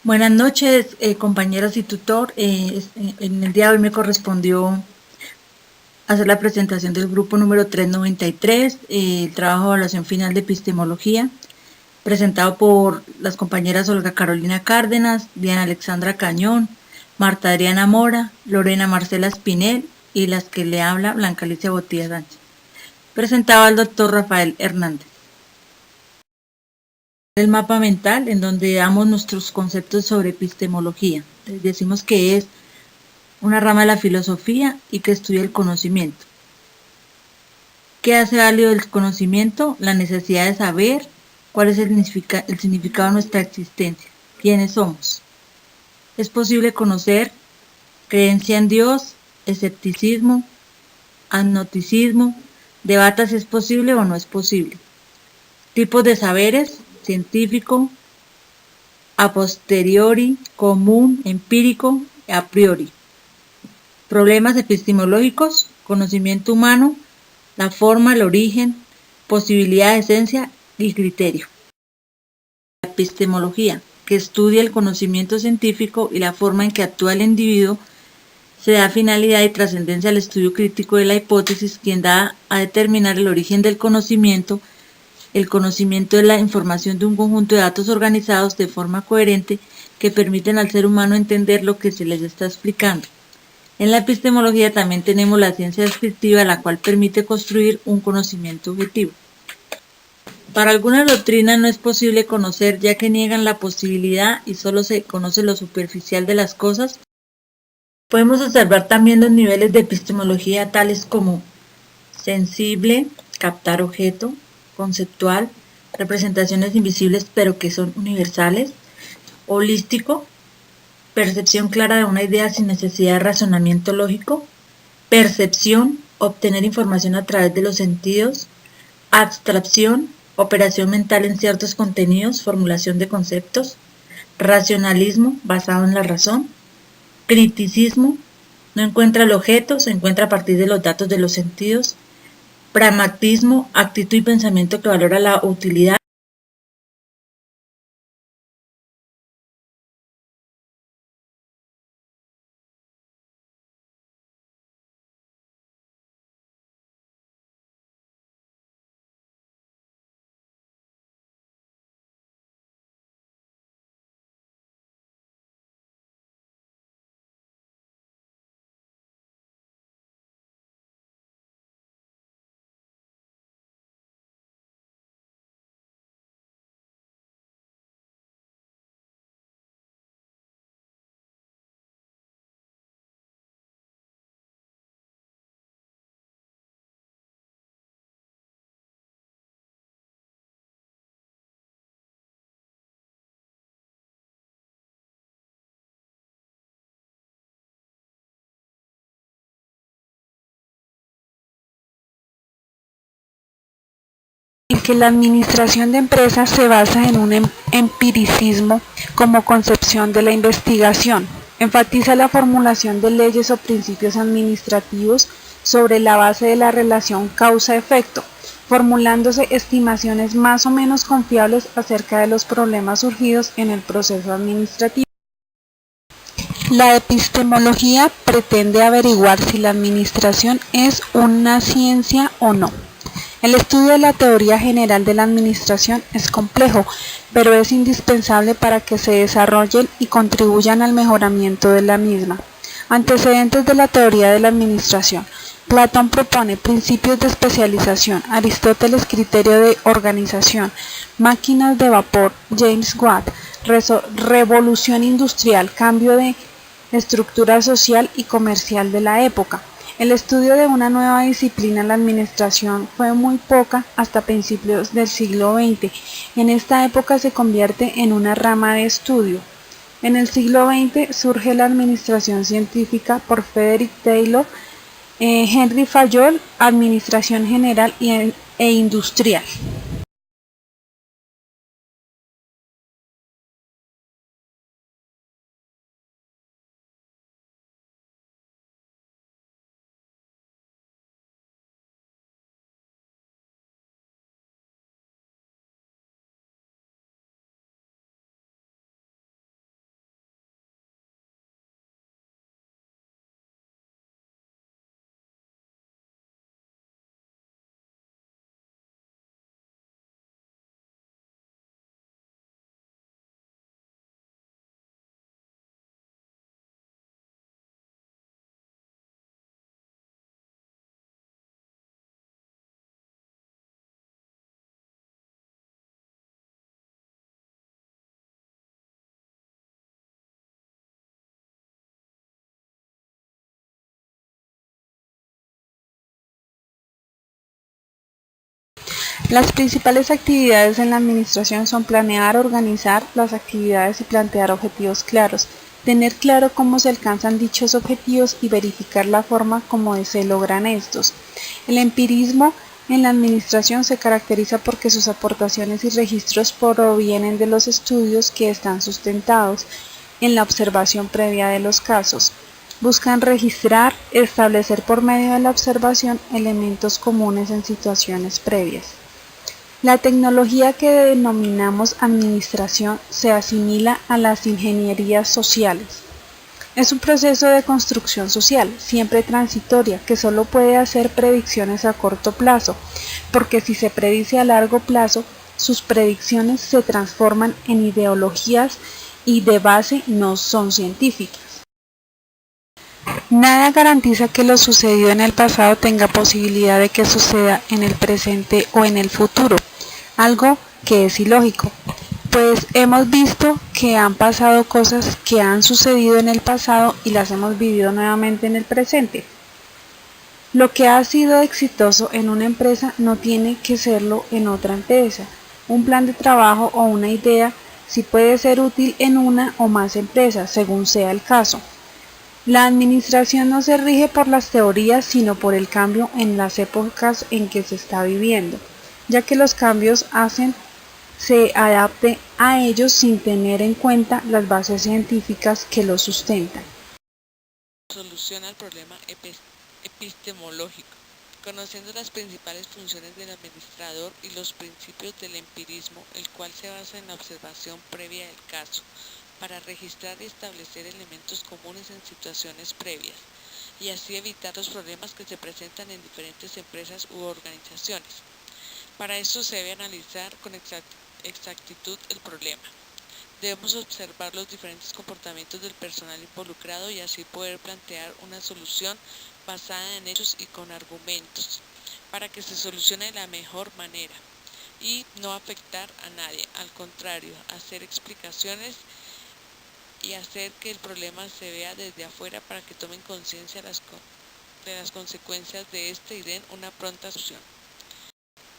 Buenas noches, compañeros y tutor. En el día de hoy me correspondió hacer la presentación del grupo número 393, el trabajo de evaluación final de epistemología, presentado por las compañeras Olga Carolina Cárdenas, Diana Alexandra Cañón, Marta Adriana Mora, Lorena Marcela Espinel y las que le habla Blanca Alicia Botilla Sánchez. Presentado al doctor Rafael Hernández. El mapa mental en donde damos nuestros conceptos sobre epistemología. Decimos que es una rama de la filosofía y que estudia el conocimiento. ¿Qué hace válido el conocimiento? La necesidad de saber cuál es el significado de nuestra existencia, quiénes somos. Es posible conocer creencia en Dios, escepticismo, agnosticismo, debata si es posible o no es posible. Tipos de saberes: científico, a posteriori, común, empírico, a priori. Problemas epistemológicos: conocimiento humano, la forma, el origen, posibilidad, esencia y criterio. La epistemología, que estudia el conocimiento científico y la forma en que actúa el individuo, se da finalidad y trascendencia al estudio crítico de la hipótesis, quien da a determinar el origen del conocimiento. El conocimiento es la información de un conjunto de datos organizados de forma coherente que permiten al ser humano entender lo que se les está explicando. En la epistemología también tenemos la ciencia descriptiva, la cual permite construir un conocimiento objetivo. Para algunas doctrinas no es posible conocer, ya que niegan la posibilidad y solo se conoce lo superficial de las cosas. Podemos observar también los niveles de epistemología tales como sensible, captar objeto, conceptual, representaciones invisibles pero que son universales, holístico, percepción clara de una idea sin necesidad de razonamiento lógico, percepción, obtener información a través de los sentidos, abstracción, operación mental en ciertos contenidos, formulación de conceptos, racionalismo, basado en la razón, criticismo, no encuentra el objeto, se encuentra a partir de los datos de los sentidos, pragmatismo, actitud y pensamiento que valora la utilidad. En que la administración de empresas se basa en un empiricismo como concepción de la investigación. Enfatiza la formulación de leyes o principios administrativos sobre la base de la relación causa-efecto, formulándose estimaciones más o menos confiables acerca de los problemas surgidos en el proceso administrativo. La epistemología pretende averiguar si la administración es una ciencia o no. El estudio de la teoría general de la administración es complejo, pero es indispensable para que se desarrollen y contribuyan al mejoramiento de la misma. Antecedentes de la teoría de la administración. Platón propone principios de especialización, Aristóteles criterio de organización, máquinas de vapor, James Watt, revolución industrial, cambio de estructura social y comercial de la época. El estudio de una nueva disciplina, la administración, fue muy poca hasta principios del siglo XX. En esta época se convierte en una rama de estudio. En el siglo XX surge la administración científica por Frederick Taylor, Henry Fayol, administración general e industrial. Las principales actividades en la administración son planear, organizar las actividades y plantear objetivos claros, tener claro cómo se alcanzan dichos objetivos y verificar la forma como se logran estos. El empirismo en la administración se caracteriza porque sus aportaciones y registros provienen de los estudios que están sustentados en la observación previa de los casos. Buscan registrar, establecer por medio de la observación elementos comunes en situaciones previas. La tecnología que denominamos administración se asimila a las ingenierías sociales. Es un proceso de construcción social, siempre transitoria, que solo puede hacer predicciones a corto plazo, porque si se predice a largo plazo, sus predicciones se transforman en ideologías y de base no son científicas. Nada garantiza que lo sucedido en el pasado tenga posibilidad de que suceda en el presente o en el futuro, algo que es ilógico, pues hemos visto que han pasado cosas que han sucedido en el pasado y las hemos vivido nuevamente en el presente. Lo que ha sido exitoso en una empresa no tiene que serlo en otra empresa. Un plan de trabajo o una idea sí puede ser útil en una o más empresas, según sea el caso. La administración no se rige por las teorías, sino por el cambio en las épocas en que se está viviendo, ya que los cambios hacen se adapte a ellos sin tener en cuenta las bases científicas que los sustentan. Soluciona el problema epistemológico, conociendo las principales funciones del administrador y los principios del empirismo, el cual se basa en la observación previa del caso, para registrar y establecer elementos comunes en situaciones previas, y así evitar los problemas que se presentan en diferentes empresas u organizaciones. Para esto se debe analizar con exactitud el problema. Debemos observar los diferentes comportamientos del personal involucrado y así poder plantear una solución basada en hechos y con argumentos, para que se solucione de la mejor manera y no afectar a nadie, al contrario, hacer explicaciones y hacer que el problema se vea desde afuera para que tomen conciencia de las consecuencias de este y den una pronta solución.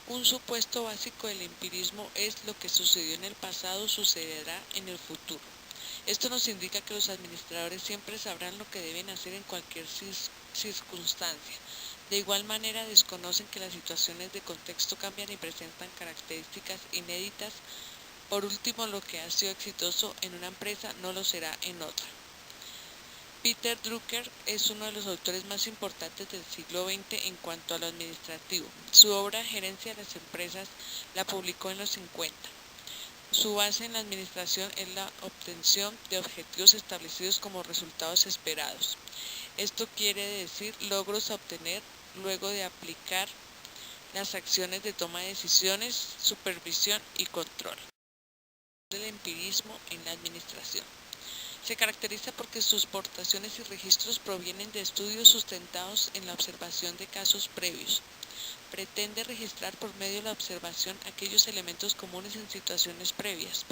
Un supuesto básico del empirismo es lo que sucedió en el pasado sucederá en el futuro. Esto nos indica que los administradores siempre sabrán lo que deben hacer en cualquier circunstancia. De igual manera desconocen que las situaciones de contexto cambian y presentan características inéditas. Por último, lo que ha sido exitoso en una empresa no lo será en otra. Peter Drucker es uno de los autores más importantes del siglo XX en cuanto a lo administrativo. Su obra Gerencia de las Empresas la publicó en los 50. Su base en la administración es la obtención de objetivos establecidos como resultados esperados. Esto quiere decir logros a obtener luego de aplicar las acciones de toma de decisiones, supervisión y control. El empirismo en la administración se caracteriza porque sus aportaciones y registros provienen de estudios sustentados en la observación de casos previos. Pretende registrar por medio de la observación aquellos elementos comunes en situaciones previas.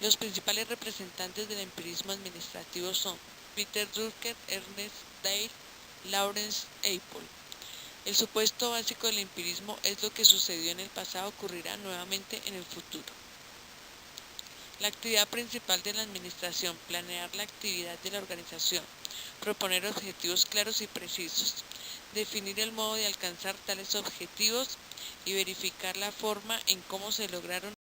Los principales representantes del empirismo administrativo son Peter Drucker, Ernest Dale, Lawrence Apple. El supuesto básico del empirismo es lo que sucedió en el pasado ocurrirá nuevamente en el futuro. La actividad principal de la administración, planear la actividad de la organización, proponer objetivos claros y precisos, definir el modo de alcanzar tales objetivos y verificar la forma en cómo se lograron